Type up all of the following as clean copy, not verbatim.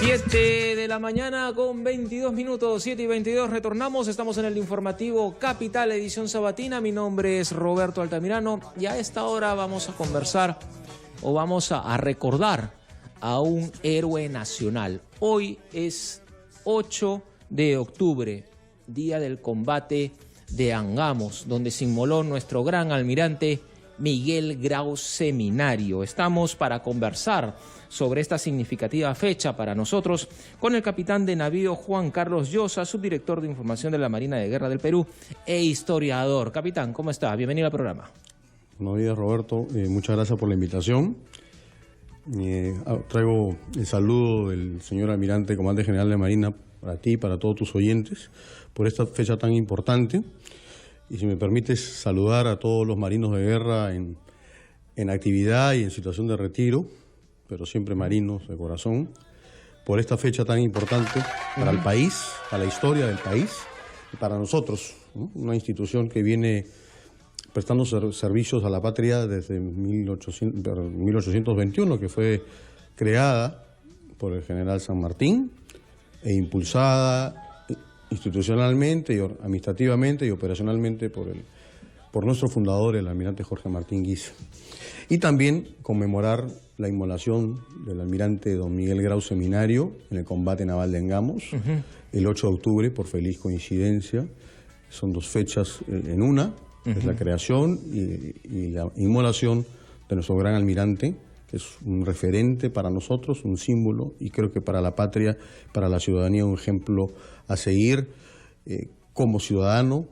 7 de la mañana con 22 minutos, 7 y 22, retornamos, estamos en el informativo Capital, edición sabatina. Mi nombre es Roberto Altamirano y a esta hora vamos a conversar o vamos a recordar a un héroe nacional. Hoy es 8 de octubre, día del combate de Angamos, donde se inmoló nuestro gran almirante Miguel Grau Seminario. Estamos para conversar sobre esta significativa fecha para nosotros con el capitán de navío Juan Carlos Llosa, subdirector de información de la Marina de Guerra del Perú e historiador. Capitán, ¿cómo está? Bienvenido al programa. Buenos días, Roberto. Muchas gracias por la invitación. Traigo el saludo del señor almirante, comandante general de Marina, para ti y para todos tus oyentes, por esta fecha tan importante. Y si me permites saludar a todos los marinos de guerra en actividad y en situación de retiro, pero siempre marinos de corazón, por esta fecha tan importante para el país, para la historia del país y para nosotros, ¿no? Una institución que viene prestando servicios a la patria desde 1821, que fue creada por el general San Martín e impulsada institucionalmente y administrativamente y operacionalmente por nuestro fundador, el almirante Jorge Martín Guisa. Y también conmemorar la inmolación del almirante don Miguel Grau Seminario en el combate naval de Angamos, el 8 de octubre, por feliz coincidencia. Son dos fechas en una, es la creación y la inmolación de nuestro gran almirante, que es un referente para nosotros, un símbolo, y creo que para la patria, para la ciudadanía, un ejemplo a seguir como ciudadano,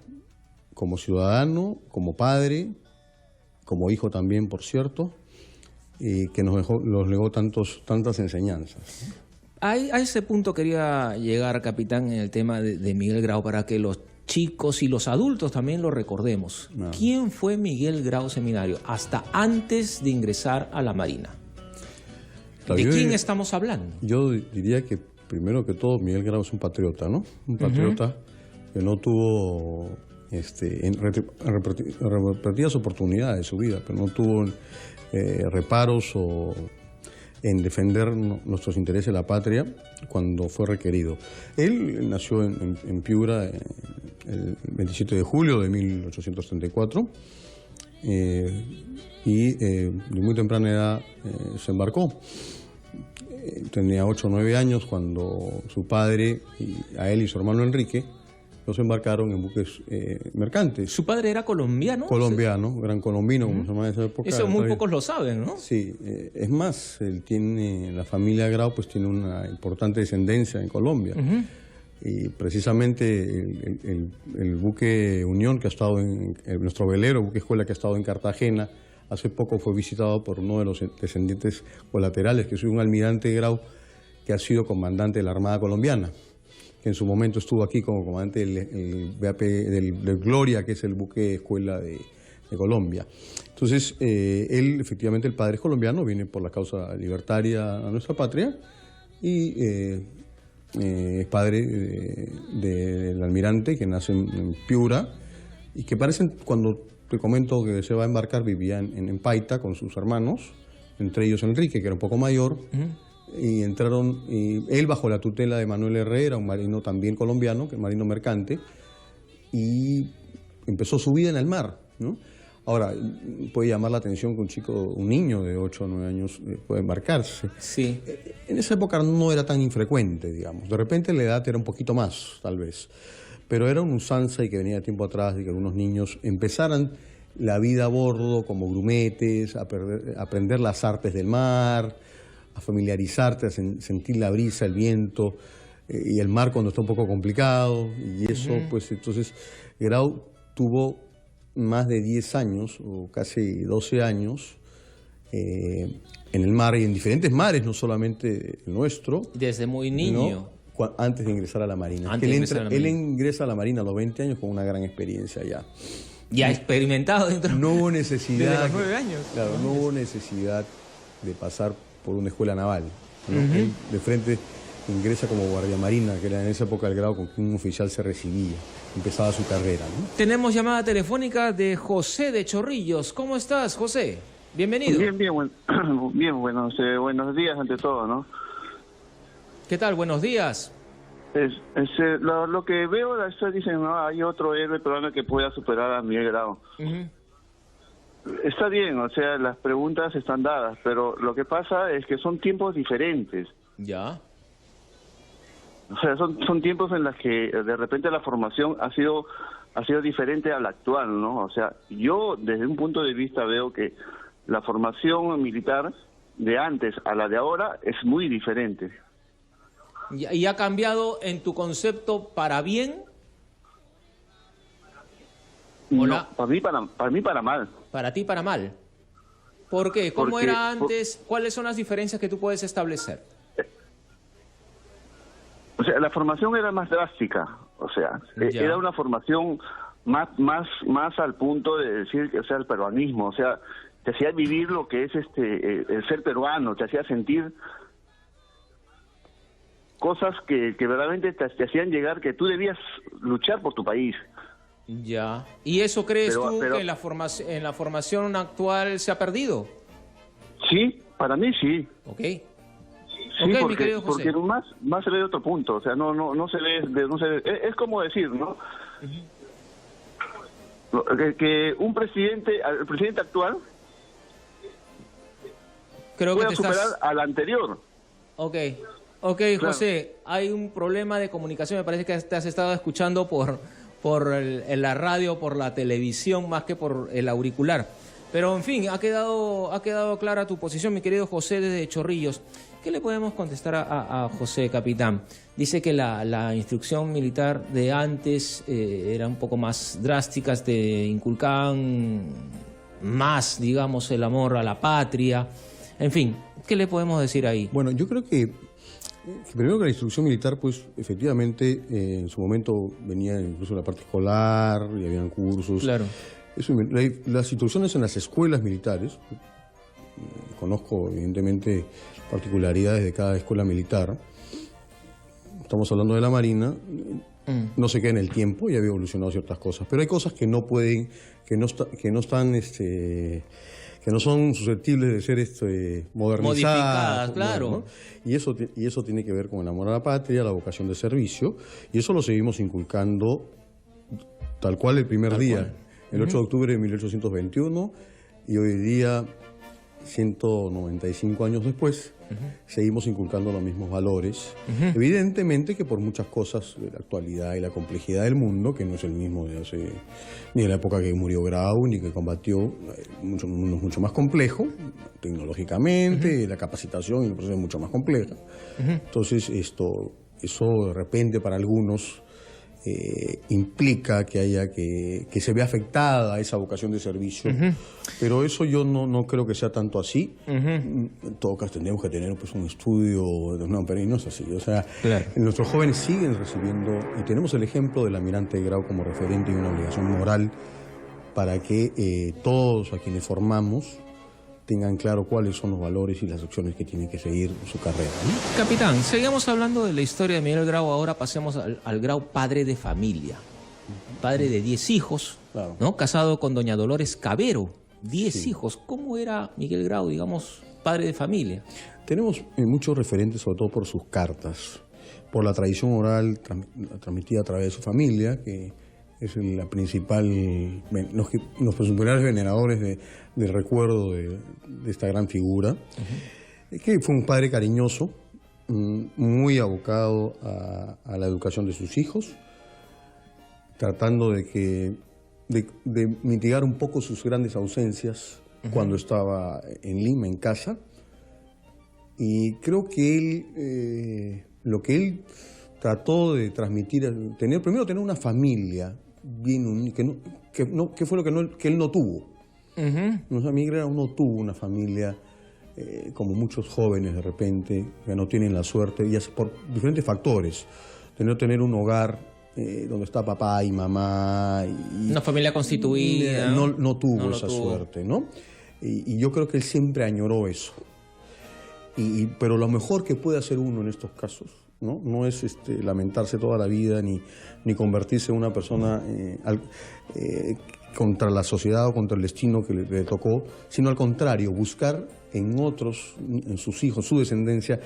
como padre, como hijo también, por cierto, que nos legó tantas enseñanzas. A ese punto quería llegar, capitán, en el tema de Miguel Grau, para que los chicos y los adultos también lo recordemos. ¿Quién fue Miguel Grau Seminario hasta antes de ingresar a la Marina? ¿De quién estamos hablando? Yo diría que, primero que todo, Miguel Grau es un patriota, ¿no? Un patriota que no tuvo repetidas oportunidades de su vida, pero no tuvo reparos en defender nuestros intereses de la patria cuando fue requerido. Él nació en Piura el 27 de julio de 1834 y de muy temprana edad se embarcó. Tenía 8 o 9 años cuando su padre, a él y su hermano Enrique, los embarcaron en buques mercantes. ¿Su padre era colombiano? Colombiano, gran colombino, como se llama en esa época. Eso muy pocos lo saben, ¿no? Sí, es más, la familia Grau pues tiene una importante descendencia en Colombia. Y precisamente el buque Unión, que ha estado nuestro velero, buque escuela que ha estado en Cartagena, hace poco fue visitado por uno de los descendientes colaterales, que es un almirante Grau que ha sido comandante de la Armada colombiana, que en su momento estuvo aquí como comandante del BAP del Gloria, que es el buque escuela de Colombia. Entonces, él, efectivamente, el padre es colombiano, viene por la causa libertaria a nuestra patria y es padre del almirante que nace en Piura y que parecen, cuando te comento que se va a embarcar, vivía en Paita con sus hermanos, entre ellos Enrique, que era un poco mayor, y entraron, él bajo la tutela de Manuel Herrera, un marino también colombiano, que es marino mercante, y empezó su vida en el mar, ¿no? Ahora, puede llamar la atención que un niño de 8 o 9 años puede embarcarse. Sí. En esa época no era tan infrecuente, digamos. De repente la edad era un poquito más, tal vez. Pero era una usanza y que venía de tiempo atrás de que algunos niños empezaran la vida a bordo como grumetes, a aprender las artes del mar, a familiarizarte, a sentir la brisa, el viento y el mar cuando está un poco complicado. Y eso, pues entonces, Grau tuvo más de 10 años, o casi 12 años, en el mar y en diferentes mares, no solamente el nuestro. Desde muy niño. Antes de ingresar a la Marina. Él ingresa a la Marina a los 20 años con una gran experiencia ya. Ya experimentado dentro. No hubo necesidad. Desde los 9 años. Claro, no hubo necesidad de pasar por una escuela naval, ¿no? Él de frente ingresa como guardia marina, que era en esa época el grado con que un oficial se recibía, empezaba su carrera, ¿no? Tenemos llamada telefónica de José de Chorrillos. ¿Cómo estás, José? Bienvenido. Bien, buenos días ante todo, ¿no? ¿Qué tal? Buenos días. Lo que veo, dicen, no, hay otro héroe peruano que pueda superar a Miguel Grau. Está bien, o sea, las preguntas están dadas, pero lo que pasa es que son tiempos diferentes. Ya. O sea, son tiempos en los que de repente la formación ha sido diferente a la actual, ¿no? O sea, yo desde un punto de vista veo que la formación militar de antes a la de ahora es muy diferente. ¿Y ha cambiado en tu concepto para bien? No, para mí para mal. Para ti para mal. ¿Por qué? ¿Cómo era antes? ¿Cuáles son las diferencias que tú puedes establecer? O sea, la formación era más drástica. O sea, era una formación más al punto de decir que, o sea, el peruanismo. O sea, te hacía vivir lo que es el ser peruano, te hacía sentir cosas que verdaderamente te hacían llegar que tú debías luchar por tu país. Ya. ¿Y eso crees tú que en la formación actual se ha perdido? Sí, para mí sí. Ok. Sí, okay, porque, mi querido José. Porque más se ve de otro punto, o sea, no se ve, es como decir, ¿no? Que un presidente, el presidente actual pueda superar al anterior. Ok, claro. José, hay un problema de comunicación, me parece que te has estado escuchando por la radio, por la televisión, más que por el auricular. Pero, en fin, ha quedado clara tu posición, mi querido José, desde Chorrillos. ¿Qué le podemos contestar a José, capitán? Dice que la instrucción militar de antes era un poco más drástica, inculcaban más, digamos, el amor a la patria. En fin, ¿qué le podemos decir ahí? Bueno, yo creo que primero que la instrucción militar, pues efectivamente en su momento venía incluso la parte escolar y habían cursos. Claro. Las instrucciones en las escuelas militares, conozco evidentemente particularidades de cada escuela militar. Estamos hablando de la Marina, no se queda en el tiempo y había evolucionado ciertas cosas, pero hay cosas que no pueden, que no están que no son susceptibles de ser modernizadas, claro. ¿no? Y eso tiene que ver con el amor a la patria, la vocación de servicio, y eso lo seguimos inculcando tal cual el primer día, el 8 de octubre de 1821, y hoy día, 195 años después, seguimos inculcando los mismos valores. Evidentemente que por muchas cosas de la actualidad y la complejidad del mundo, que no es el mismo ni de la época que murió Grau, ni que combatió, mucho más complejo, tecnológicamente, la capacitación y el proceso es mucho más compleja. Entonces, eso de repente para algunos implica que haya que se vea afectada esa vocación de servicio, pero eso yo no creo que sea tanto así. En todo caso tendríamos que tener pues un estudio, pero no es así. O sea, claro, nuestros jóvenes siguen recibiendo, y tenemos el ejemplo del almirante Grau como referente y una obligación moral para que todos a quienes formamos tengan claro cuáles son los valores y las opciones que tienen que seguir en su carrera, ¿no? Capitán, seguimos hablando de la historia de Miguel Grau, ahora pasemos al Grau padre de familia. Padre de 10 hijos, claro, ¿no? Casado con doña Dolores Cavero, 10 hijos. ¿Cómo era Miguel Grau, digamos, padre de familia? Tenemos muchos referentes, sobre todo por sus cartas, por la tradición oral transmitida a través de su familia, que es la principal, los principales veneradores del recuerdo de esta gran figura, que fue un padre cariñoso, muy abocado a la educación de sus hijos, tratando de mitigar un poco sus grandes ausencias cuando estaba en Lima, en casa. Y creo que lo que él trató de transmitir, primero tener una familia bien, que fue lo que él no tuvo. Miguel Grau no tuvo una familia como muchos jóvenes de repente, que no tienen la suerte, ya por diferentes factores, de no tener un hogar donde está papá y mamá. Una familia constituida. No tuvo esa suerte, ¿no? Y yo creo que él siempre añoró eso. Pero lo mejor que puede hacer uno en estos casos, no es lamentarse toda la vida ni convertirse en una persona contra la sociedad o contra el destino que le tocó, sino al contrario, buscar en otros, en sus hijos, su descendencia,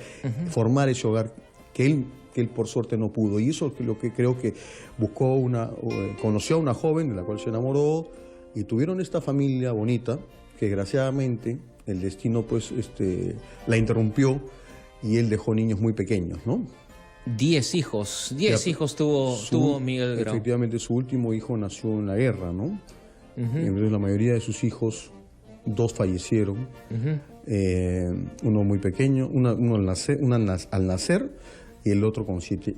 formar ese hogar que él por suerte no pudo. Y eso es lo que creo que conoció a una joven de la cual se enamoró y tuvieron esta familia bonita que desgraciadamente el destino pues la interrumpió y él dejó niños muy pequeños, ¿no? 10 hijos tuvo Miguel Grau. Efectivamente, su último hijo nació en la guerra, ¿no? Entonces la mayoría de sus hijos, 2 fallecieron, uno muy pequeño, uno al nacer y el otro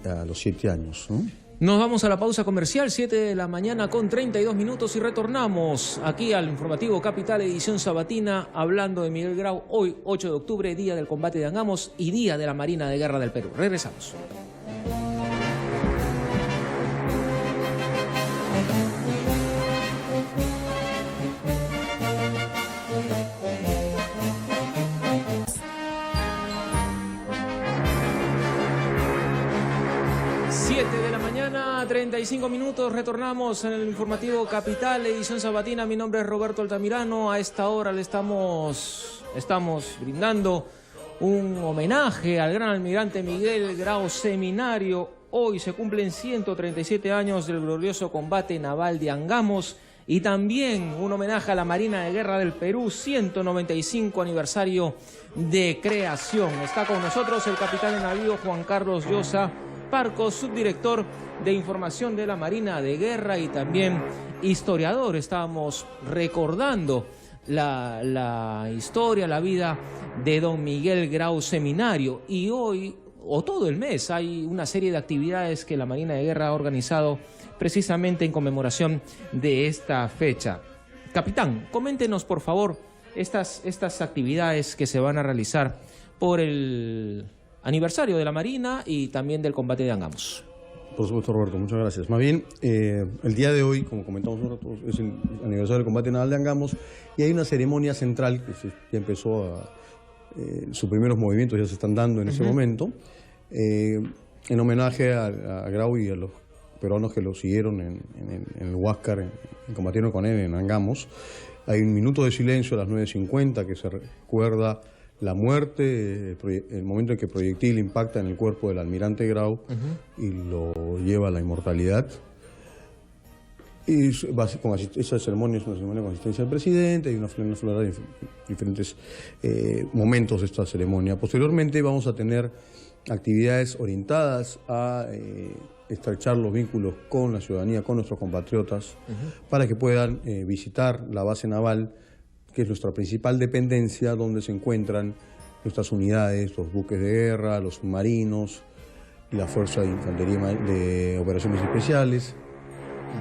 a los 7 años, ¿no? Nos vamos a la pausa comercial, 7 de la mañana con 32 minutos y retornamos aquí al informativo Capital, edición sabatina, hablando de Miguel Grau. Hoy, 8 de octubre, Día del Combate de Angamos y Día de la Marina de Guerra del Perú. Regresamos. De la mañana, 35 minutos, retornamos en el informativo Capital, edición sabatina. Mi nombre es Roberto Altamirano. A esta hora le estamos brindando un homenaje al gran almirante Miguel Grau Seminario. Hoy se cumplen 137 años del glorioso combate naval de Angamos y también un homenaje a la Marina de Guerra del Perú, 195 aniversario de creación. Está con nosotros el capitán de navío Juan Carlos Llosa Parco, subdirector de información de la Marina de Guerra y también historiador. Estábamos recordando la historia, la vida de don Miguel Grau Seminario, y hoy, o todo el mes, hay una serie de actividades que la Marina de Guerra ha organizado precisamente en conmemoración de esta fecha. Capitán, coméntenos por favor estas actividades que se van a realizar por el aniversario de la Marina y también del combate de Angamos. Por supuesto, Roberto, muchas gracias. Más bien, el día de hoy, como comentamos nosotros, es el aniversario del combate naval de Angamos y hay una ceremonia central que ya empezó sus primeros movimientos ya se están dando en ese momento, en homenaje a Grau y a los peruanos que lo siguieron en el Huáscar, combatieron con él en Angamos. Hay un minuto de silencio a las 9:50 que se recuerda la muerte, el momento en que el proyectil impacta en el cuerpo del almirante Grau y lo lleva a la inmortalidad. Y esa ceremonia es una ceremonia con asistencia del presidente, hay una floral en diferentes momentos de esta ceremonia. Posteriormente vamos a tener actividades orientadas a estrechar los vínculos con la ciudadanía, con nuestros compatriotas, para que puedan visitar la base naval, que es nuestra principal dependencia, donde se encuentran nuestras unidades, los buques de guerra, los submarinos, la Fuerza de Infantería de Operaciones Especiales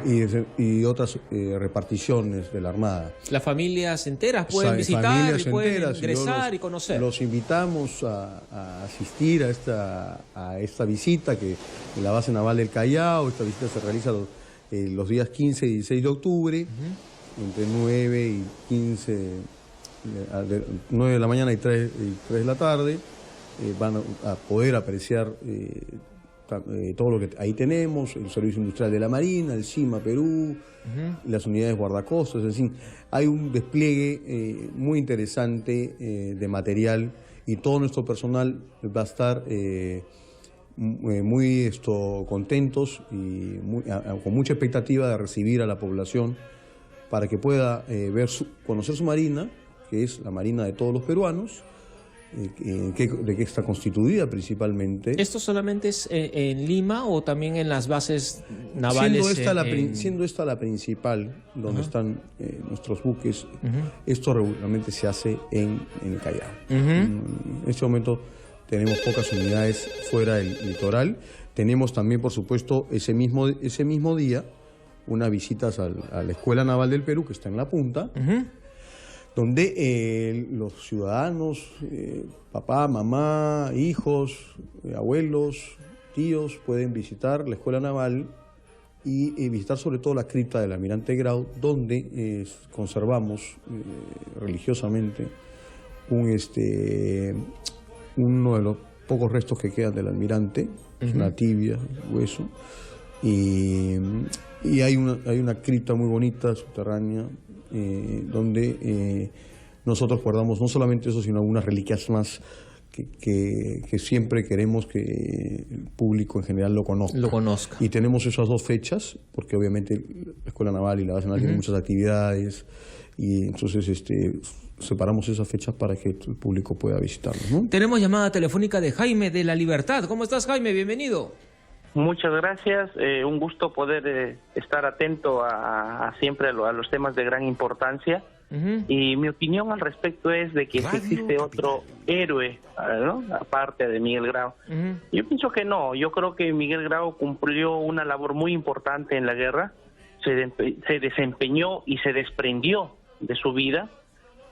y otras reparticiones de la Armada. Las familias enteras pueden visitar y pueden ingresar y conocer. Los invitamos a asistir a esta visita que en la base naval del Callao. Esta visita se realiza los días 15 y 16 de octubre. Entre 9 y 15, 9 de la mañana y 3 de la tarde, van a poder apreciar todo lo que ahí tenemos, el Servicio Industrial de la Marina, el CIMA Perú, las unidades guardacostas, es decir, hay un despliegue muy interesante de material y todo nuestro personal va a estar muy contentos y con mucha expectativa de recibir a la población para que pueda conocer su marina, que es la marina de todos los peruanos, de qué está constituida principalmente. ¿Esto solamente es en Lima o también en las bases navales? Siendo esta la principal, donde están nuestros buques, esto regularmente se hace en el Callao. En este momento tenemos pocas unidades fuera del litoral. Tenemos también, por supuesto, ese mismo día, unas visitas a la Escuela Naval del Perú, que está en La Punta, donde los ciudadanos, papá, mamá, hijos, abuelos, tíos, pueden visitar la Escuela Naval y visitar sobre todo la cripta del almirante Grau, donde conservamos religiosamente uno de los pocos restos que quedan del almirante, es una tibia, hueso. Y hay una cripta muy bonita, subterránea, donde nosotros guardamos no solamente eso, sino algunas reliquias más que siempre queremos que el público en general lo conozca. Y tenemos esas dos fechas, porque obviamente la Escuela Naval y la Base Naval tienen muchas actividades, y entonces separamos esas fechas para que el público pueda visitarnos, ¿no? Tenemos llamada telefónica de Jaime de La Libertad. ¿Cómo estás, Jaime? Bienvenido. Muchas gracias, un gusto poder estar atento siempre a los temas de gran importancia. Y mi opinión al respecto es de que si existe otro héroe, ¿no?, aparte de Miguel Grau. Yo pienso que no. Yo creo que Miguel Grau cumplió una labor muy importante en la guerra, se desempeñó y se desprendió de su vida.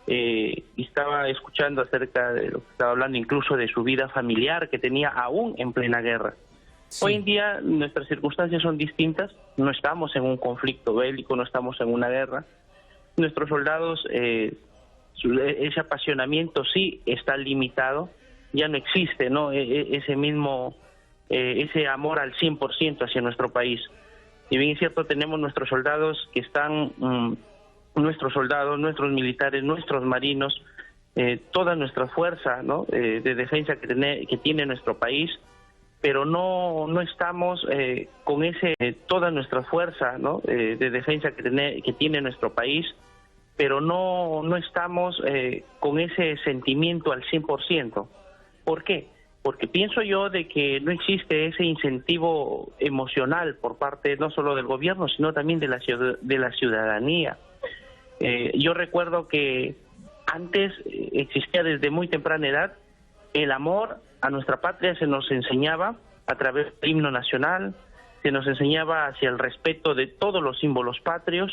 Y estaba escuchando acerca de lo que estaba hablando, incluso de su vida familiar que tenía aún en plena guerra. Sí. Hoy en día nuestras circunstancias son distintas, no estamos en un conflicto bélico, no estamos en una guerra. Nuestros soldados, ese apasionamiento sí está limitado, ya no existe, ¿no?, ese amor al 100% hacia nuestro país. Y bien es cierto, tenemos nuestros soldados que están, nuestros militares, nuestros marinos, toda nuestra fuerza, ¿no?, de defensa que tiene nuestro país, pero no estamos con toda nuestra fuerza, ¿no?, de defensa que tiene nuestro país, pero no estamos con ese sentimiento al 100%. ¿Por qué? Porque pienso yo de que no existe ese incentivo emocional por parte no solo del gobierno, sino también de la ciudadanía. Yo recuerdo que antes existía desde muy temprana edad el amor a nuestra patria, se nos enseñaba a través del himno nacional, se nos enseñaba hacia el respeto de todos los símbolos patrios.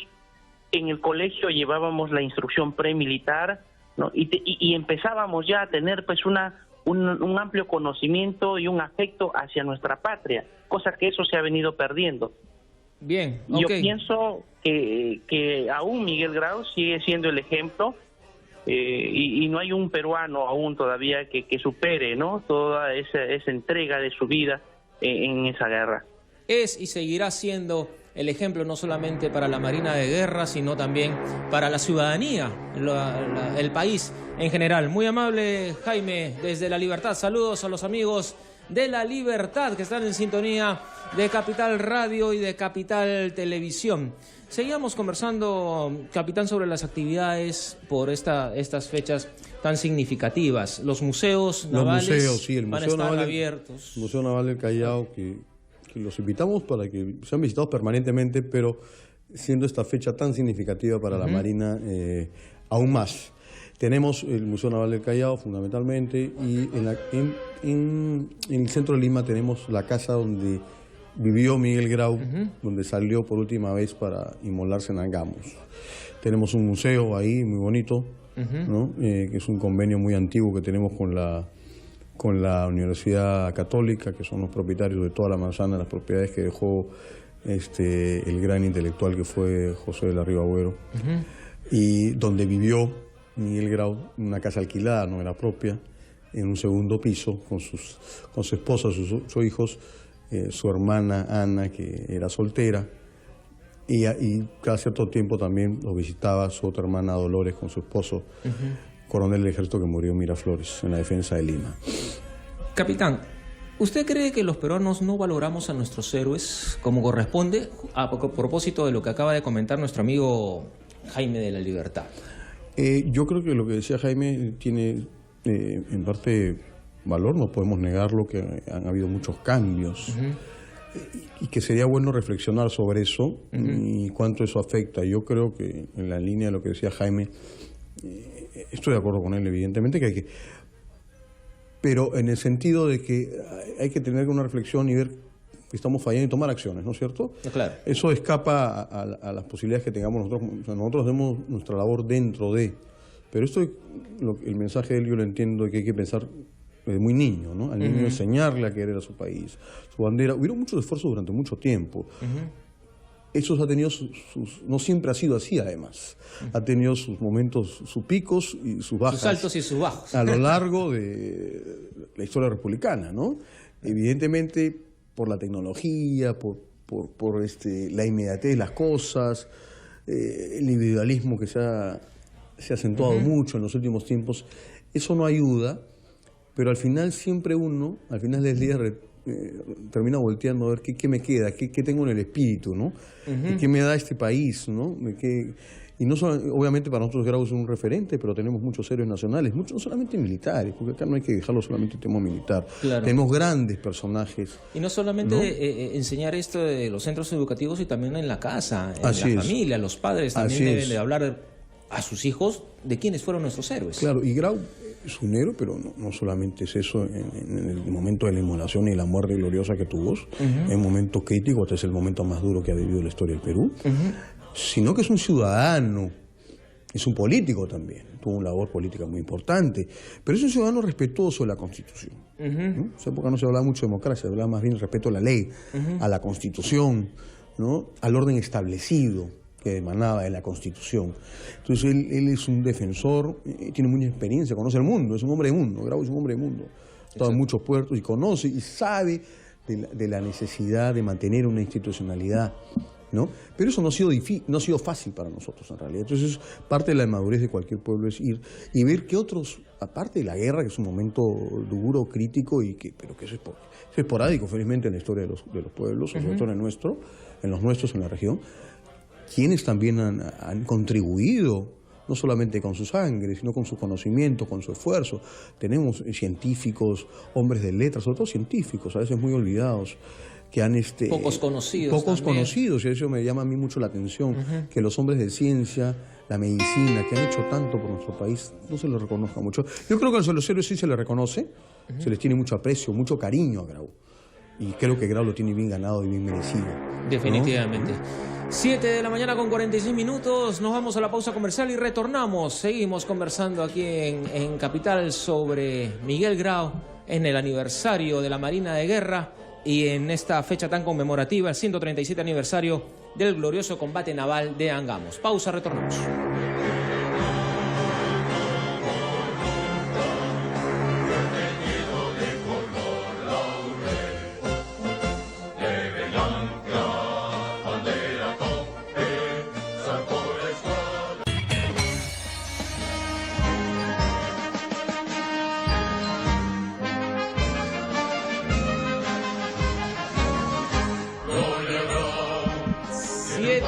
En el colegio llevábamos la instrucción premilitar, ¿no?, y empezábamos ya a tener pues un amplio conocimiento y un afecto hacia nuestra patria, cosa que eso se ha venido perdiendo. Bien, okay. Yo pienso que aún Miguel Grau sigue siendo el ejemplo, y no hay un peruano aún todavía que supere, ¿no?, toda esa entrega de su vida en esa guerra. Es y seguirá siendo el ejemplo no solamente para la Marina de Guerra, sino también para la ciudadanía, el país en general. Muy amable, Jaime, desde La Libertad. Saludos a los amigos de La Libertad que están en sintonía de Capital Radio y de Capital Televisión. Seguíamos conversando, capitán, sobre las actividades por estas fechas tan significativas. Los museos navales van a estar abiertos. El Museo Naval del Callao, que los invitamos para que sean visitados permanentemente, pero siendo esta fecha tan significativa para la Marina, aún más. Tenemos el Museo Naval del Callao, fundamentalmente, y en el centro de Lima tenemos la casa donde vivió Miguel Grau, donde salió por última vez para inmolarse en Angamos. Tenemos un museo ahí muy bonito, ¿no?, que es un convenio muy antiguo que tenemos con la Universidad Católica, que son los propietarios de toda la manzana, las propiedades que dejó el gran intelectual que fue José de la Riva Agüero, y donde vivió Miguel Grau, una casa alquilada, no era propia, en un segundo piso, con su esposa, sus hijos, su hermana Ana, que era soltera, y cada cierto tiempo también lo visitaba su otra hermana Dolores con su esposo, coronel del ejército, que murió en Miraflores, en la defensa de Lima. Capitán, ¿usted cree que los peruanos no valoramos a nuestros héroes como corresponde? A propósito de lo que acaba de comentar nuestro amigo Jaime de La Libertad. Yo creo que lo que decía Jaime tiene en parte valor, no podemos negarlo, que han habido muchos cambios, y que sería bueno reflexionar sobre eso y cuánto eso afecta. Yo creo que en la línea de lo que decía Jaime, estoy de acuerdo con él, evidentemente, pero en el sentido de que hay que tener una reflexión y ver que estamos fallando y tomar acciones, ¿no es cierto? Claro. Eso escapa a las posibilidades que tengamos nosotros. O sea, nosotros hacemos nuestra labor dentro de, pero el mensaje de él yo lo entiendo, que hay que pensar desde muy niño, ¿no? Al niño enseñarle a querer a su país, su bandera. Hubieron muchos esfuerzos durante mucho tiempo. Eso ha tenido no siempre ha sido así, además. Ha tenido sus momentos, sus picos y sus bajas. Sus altos y sus bajos. A lo largo de la historia republicana, ¿no? Evidentemente, por la tecnología, por la inmediatez de las cosas, el individualismo que se ha acentuado mucho en los últimos tiempos, eso no ayuda, pero al final siempre uno, al final del día, termina volteando a ver qué me queda, qué tengo en el espíritu, ¿no? ¿Y qué me da este país, ¿no? Y no solo, obviamente para nosotros Grau es un referente, pero tenemos muchos héroes nacionales, muchos, no solamente militares, porque acá no hay que dejarlo solamente el tema militar. Claro. Tenemos grandes personajes. Y no solamente ¿no? Enseñar esto de los centros educativos, y también en la casa, en Así la es. familia, los padres también Así deben es. de hablar a sus hijos de quiénes fueron nuestros héroes. Claro, y Grau es un héroe, pero no solamente es eso en el momento de la inmolación y la muerte gloriosa que tuvo, en un momento crítico, este es el momento más duro que ha vivido la historia del Perú, sino que es un ciudadano, es un político también, tuvo una labor política muy importante, pero es un ciudadano respetuoso de la Constitución. ¿No? En esa época no se hablaba mucho de democracia, se hablaba más bien de respeto a la ley, a la Constitución, ¿no? Al orden establecido que emanaba de la Constitución. Entonces él es un defensor, tiene mucha experiencia, conoce el mundo, es un hombre de mundo, Grau es un hombre de mundo. Ha estado en muchos puertos y conoce y sabe de la necesidad de mantener una institucionalidad, ¿no? Pero eso no ha sido fácil para nosotros en realidad. Entonces parte de la madurez de cualquier pueblo es ir y ver que otros, aparte de la guerra, que es un momento duro, crítico, pero que es esporádico felizmente en la historia de los pueblos, sobre todo en los nuestros en la región, quienes también han contribuido, no solamente con su sangre, sino con su conocimiento, con su esfuerzo. Tenemos científicos, hombres de letras, sobre todo científicos, a veces muy olvidados, que han... Pocos conocidos. Pocos conocidos, y eso me llama a mí mucho la atención, que los hombres de ciencia, la medicina, que han hecho tanto por nuestro país, no se les reconozca mucho. Yo creo que a los héroes sí se les reconoce, se les tiene mucho aprecio, mucho cariño a Grau. Y creo que Grau lo tiene bien ganado y bien merecido. Definitivamente. ¿No? 7 de la mañana con 46 minutos, nos vamos a la pausa comercial y retornamos. Seguimos conversando aquí en Capital sobre Miguel Grau en el aniversario de la Marina de Guerra y en esta fecha tan conmemorativa, el 137 aniversario del glorioso combate naval de Angamos. Pausa, retornamos.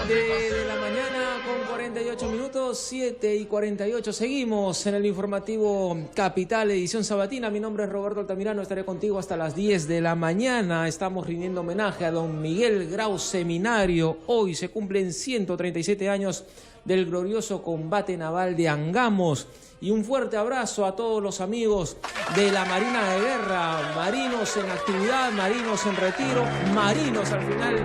De la mañana con 48 minutos, 7 y 48. Seguimos en el informativo Capital, edición sabatina. Mi nombre es Roberto Altamirano, estaré contigo hasta las 10 de la mañana. Estamos rindiendo homenaje a don Miguel Grau Seminario. Hoy se cumplen 137 años del glorioso combate naval de Angamos. Y un fuerte abrazo a todos los amigos de la Marina de Guerra, marinos en actividad, marinos en retiro, marinos al final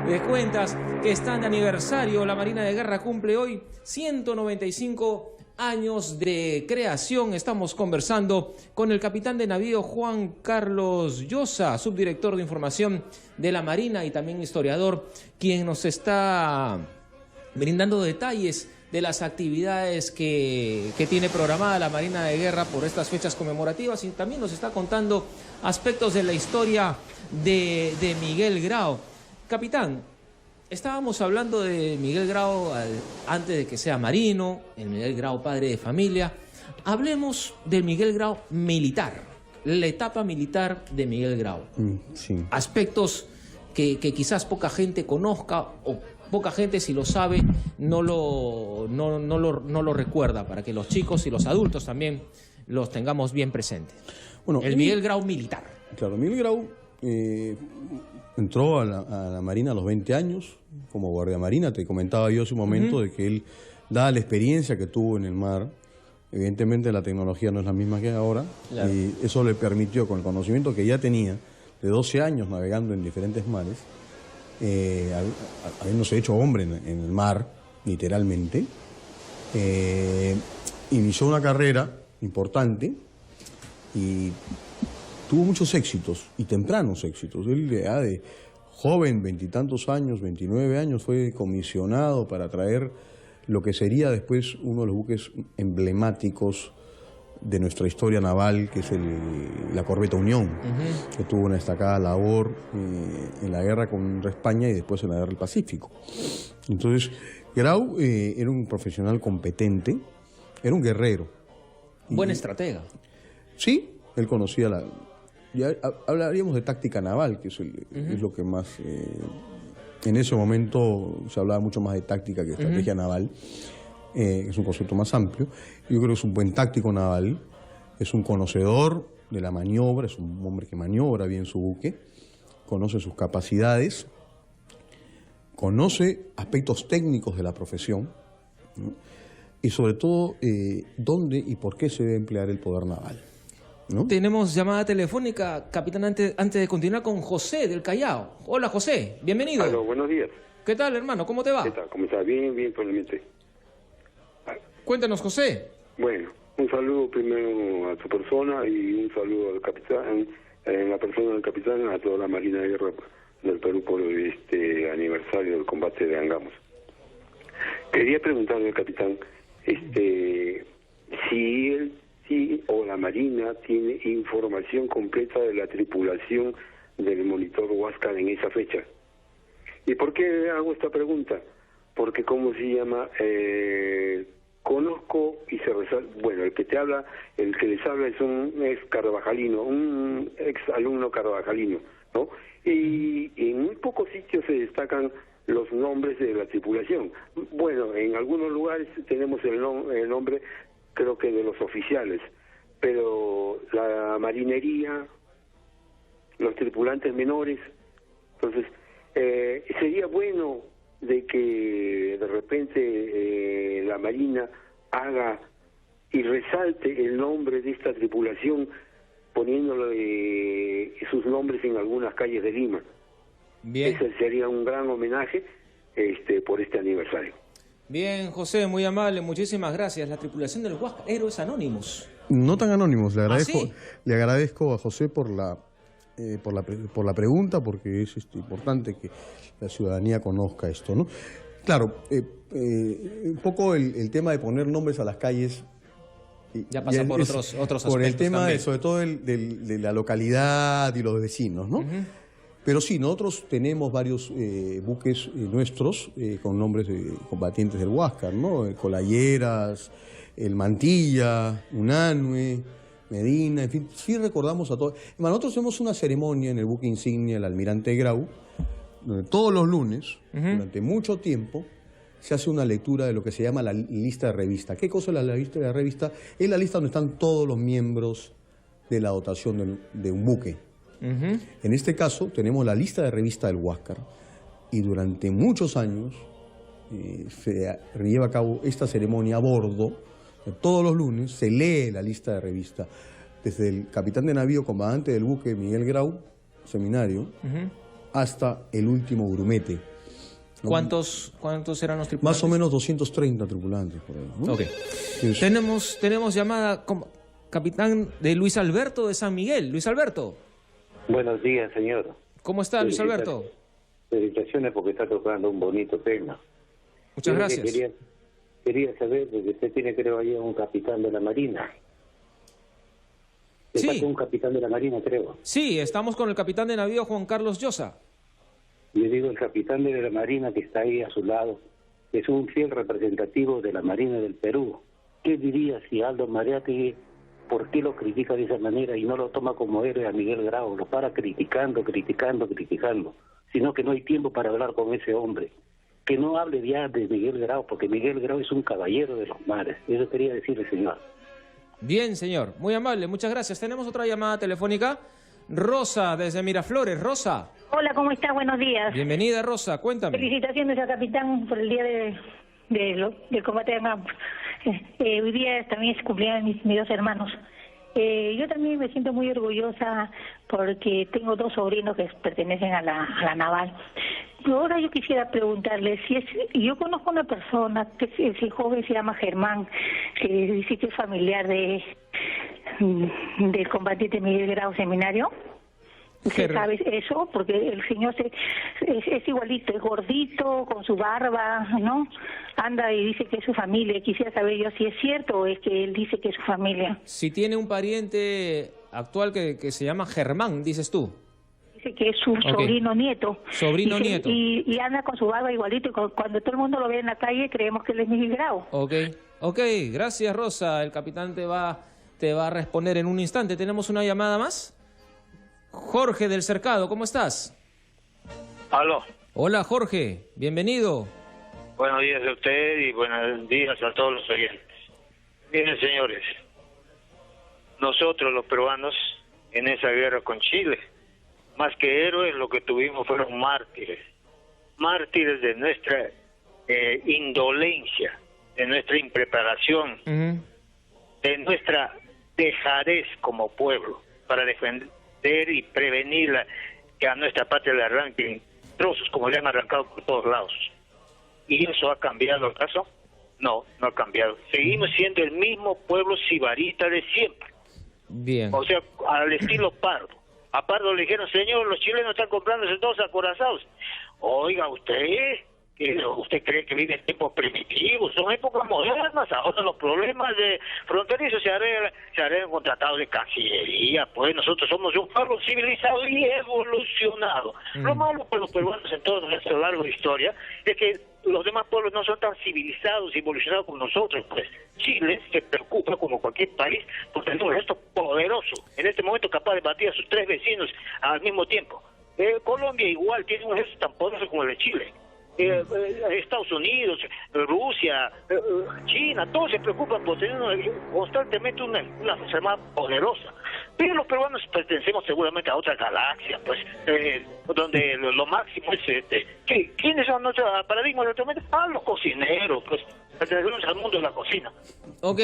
de cuentas que están de aniversario. La Marina de Guerra cumple hoy 195 años de creación. Estamos conversando con el capitán de navío Juan Carlos Llosa, subdirector de información de la Marina y también historiador, quien nos está brindando detalles de las actividades que tiene programada la Marina de Guerra por estas fechas conmemorativas, y también nos está contando aspectos de la historia de Miguel Grau. Capitán, estábamos hablando de Miguel Grau antes de que sea marino, el Miguel Grau padre de familia. Hablemos del Miguel Grau militar, la etapa militar de Miguel Grau. Sí. Aspectos que quizás poca gente conozca, o poca gente, si lo sabe, no lo recuerda, para que los chicos y los adultos también los tengamos bien presentes. Bueno, el Miguel Grau militar. Claro, Miguel Grau entró a la Marina a los 20 años como guardia marina. Te comentaba yo hace un momento de que él, dada la experiencia que tuvo en el mar, evidentemente la tecnología no es la misma que ahora, claro, y eso le permitió, con el conocimiento que ya tenía de 12 años navegando en diferentes mares, habiéndose hecho hombre en el mar, literalmente, inició una carrera importante y tuvo muchos éxitos, y tempranos éxitos. Él de joven, 20 y tantos años, 29 años, fue comisionado para traer lo que sería después uno de los buques emblemáticos de nuestra historia naval, que es la corbeta Unión, que tuvo una destacada labor en la guerra contra España y después en la guerra del Pacífico. Entonces, Grau era un profesional competente, era un guerrero. Buen estratega. Sí, Él conocía ya hablaríamos de táctica naval, que es lo que más... en ese momento se hablaba mucho más de táctica que de estrategia naval. Es un concepto más amplio. Yo creo que es un buen táctico naval, es un conocedor de la maniobra, es un hombre que maniobra bien su buque, conoce sus capacidades, conoce aspectos técnicos de la profesión, ¿no? Y sobre todo dónde y por qué se debe emplear el poder naval, ¿no? Tenemos llamada telefónica, capitán, antes de continuar, con José del Callao. Hola, José, bienvenido. Aló, buenos días. ¿Qué tal, hermano? ¿Cómo te va? ¿Qué tal? ¿Cómo está? Bien, bien, probablemente. Cuéntanos, José. Bueno, un saludo primero a tu persona y un saludo al capitán, en la persona del capitán, a toda la Marina de Guerra del Perú por este aniversario del combate de Angamos. Quería preguntarle al capitán si él o la Marina tiene información completa de la tripulación del monitor Huáscar en esa fecha. ¿Y por qué hago esta pregunta? Porque, ¿cómo se llama? Conozco y se resalta, bueno, el que les habla es un ex carvajalino, un ex alumno carvajalino, ¿no? Y en muy pocos sitios se destacan los nombres de la tripulación. Bueno, en algunos lugares tenemos el nombre, creo que de los oficiales, pero la marinería, los tripulantes menores, entonces sería bueno de que de repente la Marina haga y resalte el nombre de esta tripulación poniéndole sus nombres en algunas calles de Lima. Bien. Ese sería un gran homenaje por este aniversario. Bien, José, muy amable, muchísimas gracias. La tripulación del Huáscar, Héroes Anónimos. No tan anónimos, le agradezco, ¿sí? Le agradezco a José por la pregunta, porque es importante que la ciudadanía conozca esto, ¿no? Claro, un poco el tema de poner nombres a las calles ya pasa por otros aspectos por el tema también. sobre todo de la localidad y los vecinos, ¿no? Pero sí, nosotros tenemos varios buques nuestros con nombres de combatientes del Huáscar, ¿no? El Colayeras, el Mantilla, Unanue, Medina, en fin, sí recordamos a todos. Nosotros hacemos una ceremonia en el buque insignia, el Almirante Grau, donde todos los lunes, durante mucho tiempo, se hace una lectura de lo que se llama la lista de revista. ¿Qué cosa es la lista de revista? Es la lista donde están todos los miembros de la dotación de un buque. En este caso tenemos la lista de revista del Huáscar y durante muchos años se lleva a cabo esta ceremonia a bordo. Todos los lunes se lee la lista de revista desde el capitán de navío, comandante del buque Miguel Grau, seminario, hasta el último grumete. ¿No? ¿Cuántos eran los tripulantes? Más o menos 230 tripulantes por ahí, ¿no? Ok. Tenemos llamada capitán de Luis Alberto de San Miguel. Luis Alberto. Buenos días, señor. ¿Cómo está, Luis Alberto? Felicitaciones porque está tocando un bonito tema. Muchas gracias. Quería saber, porque usted tiene, creo, ahí un capitán de la Marina. Sí. Está con un capitán de la Marina, creo. Sí, estamos con el capitán de navío Juan Carlos Llosa. Yo digo, el capitán de la Marina que está ahí a su lado es un fiel representativo de la Marina del Perú. ¿Qué diría si Aldo Mariátegui, por qué lo critica de esa manera y no lo toma como héroe a Miguel Grau? Lo para criticando, sino que no hay tiempo para hablar con ese hombre. Que no hable ya de Miguel Grau, porque Miguel Grau es un caballero de los mares. Eso quería decirle, señor. Bien, señor. Muy amable, muchas gracias. Tenemos otra llamada telefónica. Rosa, desde Miraflores. Rosa. Hola, ¿cómo está? Buenos días. Bienvenida, Rosa. Cuéntame. Felicitaciones al capitán por el día del combate de Angamos. Hoy día también es cumpleaños mis dos hermanos. Yo también me siento muy orgullosa porque tengo dos sobrinos que pertenecen a la naval. Ahora yo quisiera preguntarle yo conozco una persona que ese joven se llama Germán, que dice que es familiar del combatiente Miguel Grau Seminario. ¿Usted sabe eso? Porque el señor es igualito, es gordito, con su barba, ¿no? Anda y dice que es su familia. Quisiera saber yo si es cierto o es que él dice que es su familia. Si tiene un pariente actual que se llama Germán, dices tú. Dice que es su sobrino nieto. Sobrino nieto. Y anda con su barba igualito. Y cuando todo el mundo lo ve en la calle, creemos que él es Miguel Grau. Ok, gracias, Rosa. El capitán te va te va a responder en un instante. Tenemos una llamada más. Jorge del Cercado, ¿cómo estás? Aló. Hola Jorge, bienvenido. Buenos días a usted y buenos días a todos los oyentes. Miren, señores, nosotros los peruanos en esa guerra con Chile, más que héroes, lo que tuvimos fueron mártires. Mártires de nuestra indolencia, de nuestra impreparación, de nuestra dejadez como pueblo para defender y prevenir que a nuestra patria le arranquen trozos como le han arrancado por todos lados. ¿Y eso ha cambiado acaso? No, no ha cambiado. Seguimos siendo el mismo pueblo sibarita de siempre. Bien. O sea, al estilo Pardo. A Pardo le dijeron, señor, los chilenos están comprándose todos acorazados. Oiga, ¿usted cree que vive en tiempos primitivos? Son épocas modernas. Ahora los problemas de fronterizos se arreglan con tratados de cancillería. Pues nosotros somos un pueblo civilizado y evolucionado. Lo malo para los peruanos en toda nuestra larga historia es que los demás pueblos no son tan civilizados y evolucionados como nosotros. Pues Chile se preocupa, como cualquier país, por tener un ejército poderoso, en este momento capaz de batir a sus 3 vecinos al mismo tiempo. Colombia igual tiene un ejército tan poderoso como el de Chile. Estados Unidos, Rusia, China, todos se preocupan por tener constantemente una fuerza armada poderosa. Pero los peruanos pertenecemos seguramente a otra galaxia, pues, donde lo máximo es ¿quiénes son nuestros paradigmas de momento? Los cocineros, pues, pertenecemos al mundo de la cocina. Ok,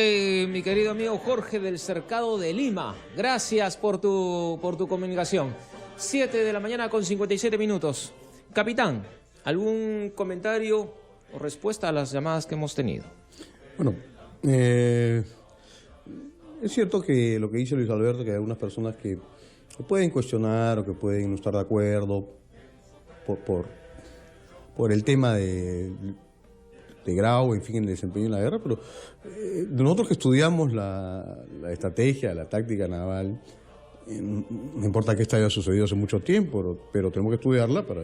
mi querido amigo Jorge del Cercado de Lima, gracias por tu comunicación. 7 de la mañana con 57 minutos. Capitán, ¿algún comentario o respuesta a las llamadas que hemos tenido? Bueno, es cierto que lo que dice Luis Alberto, que hay algunas personas que pueden cuestionar o que pueden no estar de acuerdo por el tema de Grau, en fin, el desempeño en la guerra, pero nosotros que estudiamos la estrategia, la táctica naval, no importa que esto haya sucedido hace mucho tiempo, pero tenemos que estudiarla para...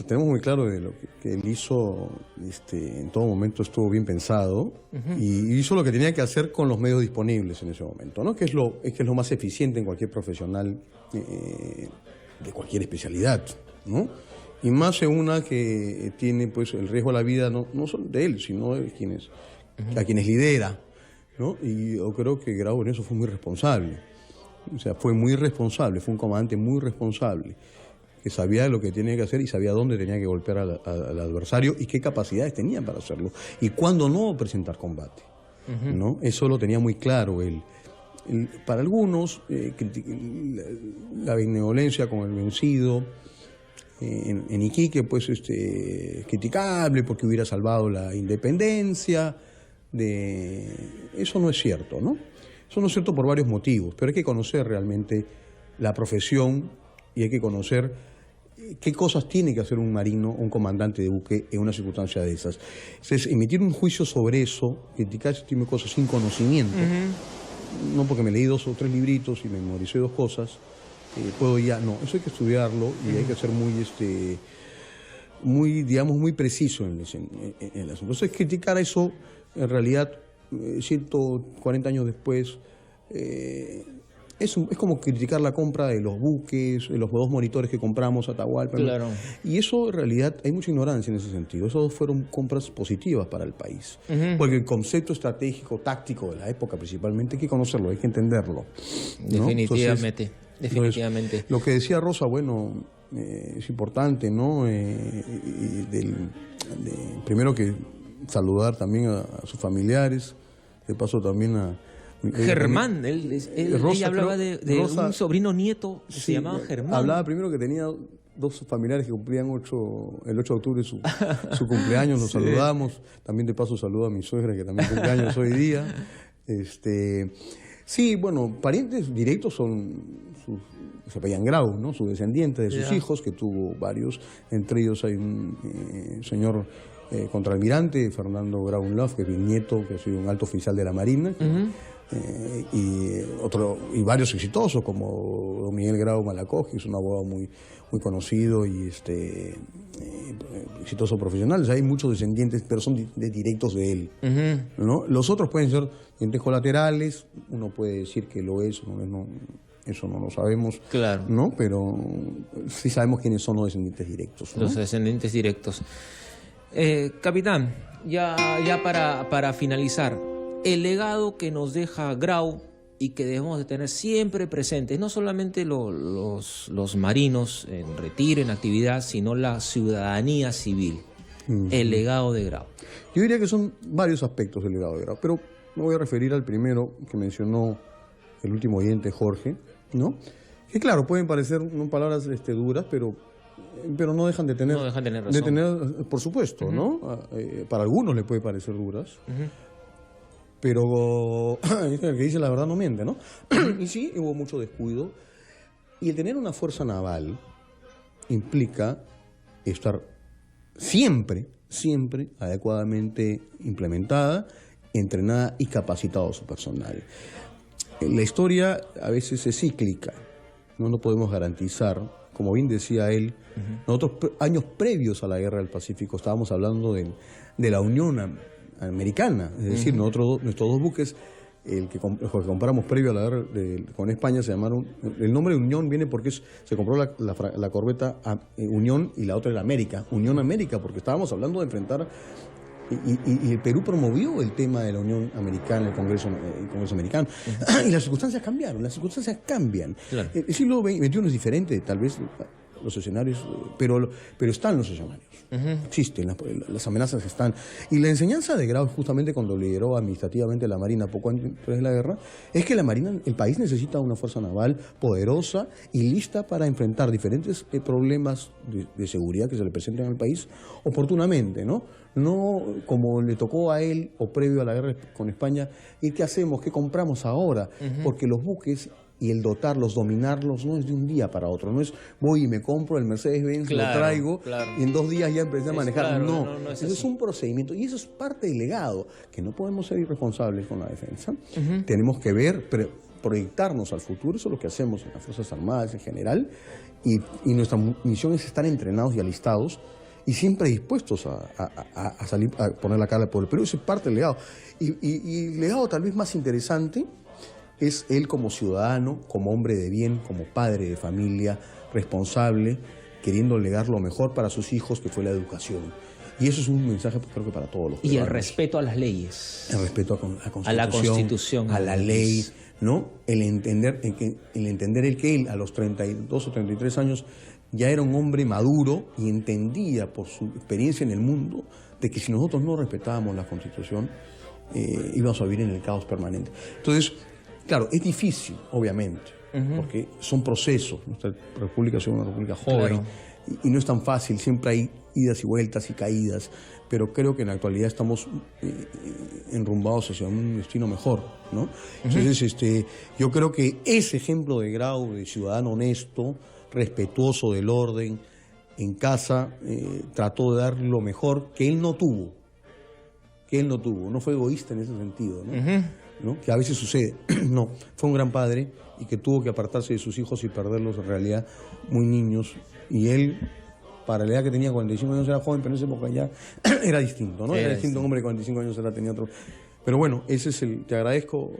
tenemos muy claro de lo que él hizo, en todo momento estuvo bien pensado y hizo lo que tenía que hacer con los medios disponibles en ese momento, ¿no? Que es lo más eficiente en cualquier profesional de cualquier especialidad, ¿no? Y más en una que tiene pues el riesgo a la vida no solo de él, sino de a quienes lidera, ¿no? Y yo creo que Grau en eso fue muy responsable. O sea, fue muy responsable, fue un comandante muy responsable, que sabía lo que tenía que hacer y sabía dónde tenía que golpear al adversario y qué capacidades tenía para hacerlo y cuándo no presentar combate, ¿no? Eso lo tenía muy claro él. Para algunos, la benevolencia con el vencido en Iquique, pues es criticable porque hubiera salvado la independencia. Eso no es cierto, ¿no? Eso no es cierto por varios motivos, pero hay que conocer realmente la profesión y hay que conocer qué cosas tiene que hacer un marino, un comandante de buque en una circunstancia de esas. Entonces, emitir un juicio sobre eso, criticar ese tipo de cosas sin conocimiento, no porque me leí 2 o 3 libritos y memoricé 2 cosas, puedo ya, no, eso hay que estudiarlo y hay que ser muy preciso en el asunto. Entonces, criticar eso, en realidad, 140 años después, es como criticar la compra de los buques, de los 2 monitores que compramos a Atahualpa. Claro. Y eso, en realidad, hay mucha ignorancia en ese sentido. Esos fueron compras positivas para el país. Porque el concepto estratégico, táctico de la época, principalmente, hay que conocerlo, hay que entenderlo, ¿no? Definitivamente. Entonces, lo que decía Rosa, bueno, es importante, ¿no? Primero que saludar también a sus familiares, de paso también a... Germán, ella hablaba de Rosa, un sobrino nieto que se llamaba Germán. Hablaba primero que tenía 2 familiares que cumplían el 8 de octubre su cumpleaños, nos saludamos. También de paso saludo a mi suegra que también cumpleaños hoy día. Sí, bueno, parientes directos son se apellan Grau, ¿no? Sus descendientes de sus hijos, que tuvo varios, entre ellos hay un señor contraalmirante Fernando Grau Unlove, que es mi nieto, que ha sido un alto oficial de la Marina, y varios exitosos como don Miguel Grau Malacoz, que es un abogado muy conocido y exitoso profesional. O sea, hay muchos descendientes, pero son directos de él, ¿no? Los otros pueden ser descendientes colaterales, uno puede decir que lo es, eso no lo sabemos, claro, ¿no? Pero sí sabemos quiénes son los descendientes directos, ¿no? Los descendientes directos. Capitán, ya para finalizar, el legado que nos deja Grau y que debemos de tener siempre presentes, no solamente los marinos en retiro, en actividad, sino la ciudadanía civil, el legado de Grau. Yo diría que son varios aspectos del legado de Grau, pero me voy a referir al primero que mencionó el último oyente, Jorge, ¿no? Que claro, pueden parecer palabras duras, pero no dejan de tener, razón. Por supuesto, ¿no? Para algunos le puede parecer duras, pero el que dice la verdad no miente, ¿no? Y sí, hubo mucho descuido. Y el tener una fuerza naval implica estar siempre adecuadamente implementada, entrenada y capacitado su personal. La historia a veces es cíclica, no podemos garantizar, como bien decía él, nosotros años previos a la Guerra del Pacífico estábamos hablando de la Unión Americana, es decir, nuestros dos buques, los que compramos previo a la guerra con España, se llamaron, el nombre de Unión viene porque se compró la corbeta Unión y la otra era América, Unión América, porque estábamos hablando de enfrentar, y el Perú promovió el tema de la Unión Americana, el Congreso Americano, y las circunstancias cambiaron, cambian. Claro. El siglo XXI es diferente, tal vez los escenarios, pero están los escenarios, existen, las amenazas están. Y la enseñanza de Grau, justamente cuando lideró administrativamente la Marina poco antes de la guerra, es que el país necesita una fuerza naval poderosa y lista para enfrentar diferentes problemas de seguridad que se le presenten al país oportunamente, ¿no? No como le tocó a él o previo a la guerra con España, ¿y qué hacemos? ¿Qué compramos ahora? Porque los buques y el dotarlos, dominarlos, no es de un día para otro, no es voy y me compro el Mercedes-Benz, lo traigo y en 2 días ya empecé a manejar. No, eso es un procedimiento y eso es parte del legado, que no podemos ser irresponsables con la defensa. Tenemos que proyectarnos al futuro, eso es lo que hacemos en las Fuerzas Armadas en general, y nuestra misión es estar entrenados y alistados y siempre dispuestos a salir a poner la cara por el Perú. Eso es parte del legado. Y el legado tal vez más interesante es él como ciudadano, como hombre de bien, como padre de familia, responsable, queriendo legar lo mejor para sus hijos, que fue la educación. Y eso es un mensaje, creo que para todos los peruanos. Y el respeto a las leyes. El respeto a la Constitución, a la ley, ¿no? El entender que él, a los 32 o 33 años, ya era un hombre maduro y entendía por su experiencia en el mundo de que si nosotros no respetábamos la Constitución, íbamos a vivir en el caos permanente. Entonces, claro, es difícil, obviamente, porque son procesos. Nuestra república es una república joven, y no es tan fácil, siempre hay idas y vueltas y caídas, pero creo que en la actualidad estamos enrumbados hacia un destino mejor, ¿no? Entonces, yo creo que ese ejemplo de Grau, de ciudadano honesto, respetuoso del orden, en casa, trató de dar lo mejor que él no tuvo, no fue egoísta en ese sentido, ¿no? Que a veces sucede. No, fue un gran padre y que tuvo que apartarse de sus hijos y perderlos en realidad muy niños, y él, para la edad que tenía, 45 años, era joven, pero en esa época ya era distinto, ¿no? Era distinto, un hombre de 45 años tenía otro. Pero bueno, ese es te agradezco,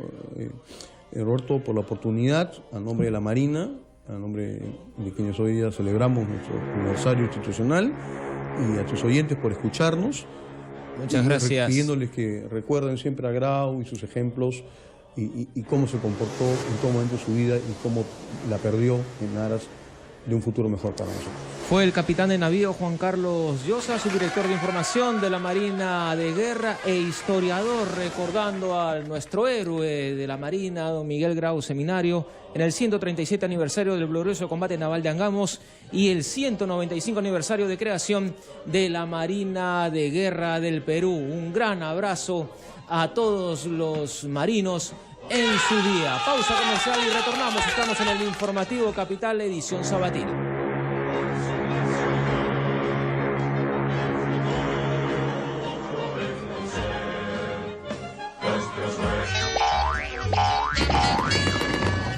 Roberto, por la oportunidad, a nombre de la Marina, a nombre de quienes hoy día celebramos nuestro aniversario institucional, y a tus oyentes por escucharnos. Muchas gracias. Pidiéndoles que recuerden siempre a Grau y sus ejemplos, y cómo se comportó en todo momento de su vida y cómo la perdió en aras de un futuro mejor para nosotros. Fue el capitán de navío Juan Carlos Llosa, subdirector de información de la Marina de Guerra e historiador, recordando a nuestro héroe de la Marina, don Miguel Grau Seminario, en el 137 aniversario del glorioso combate naval de Angamos y el 195 aniversario de creación de la Marina de Guerra del Perú. Un gran abrazo a todos los marinos en su día. Pausa comercial y retornamos. Estamos en el Informativo Capital, edición sabatina.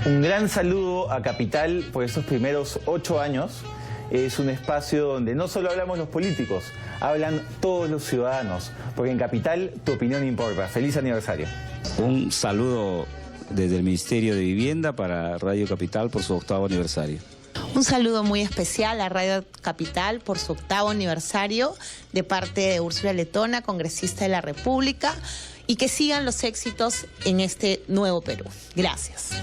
Un gran saludo a Capital por estos primeros 8 años. Es un espacio donde no solo hablamos los políticos, hablan todos los ciudadanos, porque en Capital tu opinión importa. ¡Feliz aniversario! Un saludo desde el Ministerio de Vivienda para Radio Capital por su 8º aniversario. Un saludo muy especial a Radio Capital por su 8º aniversario de parte de Úrsula Letona, congresista de la República, y que sigan los éxitos en este nuevo Perú. Gracias.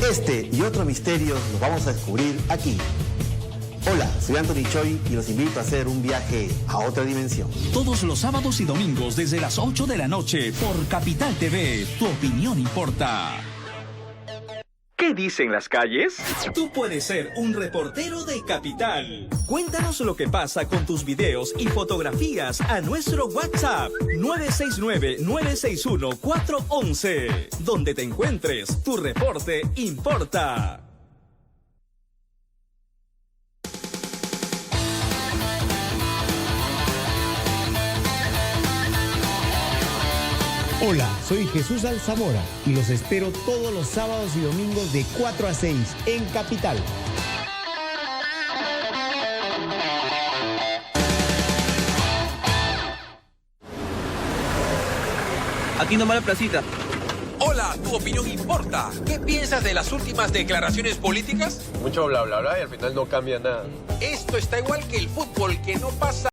Este y otros misterios los vamos a descubrir aquí. Hola, soy Anthony Choi y los invito a hacer un viaje a otra dimensión. Todos los sábados y domingos desde las 8 de la noche por Capital TV, tu opinión importa. ¿Qué dicen las calles? Tú puedes ser un reportero de Capital. Cuéntanos lo que pasa con tus videos y fotografías a nuestro WhatsApp 969-961-411. Donde te encuentres, tu reporte importa. Hola, soy Jesús Alzamora y los espero todos los sábados y domingos de 4 a 6 en Capital. Aquí nomás la placita. Hola, tu opinión importa. ¿Qué piensas de las últimas declaraciones políticas? Mucho bla bla bla y al final no cambia nada. Esto está igual que el fútbol, que no pasa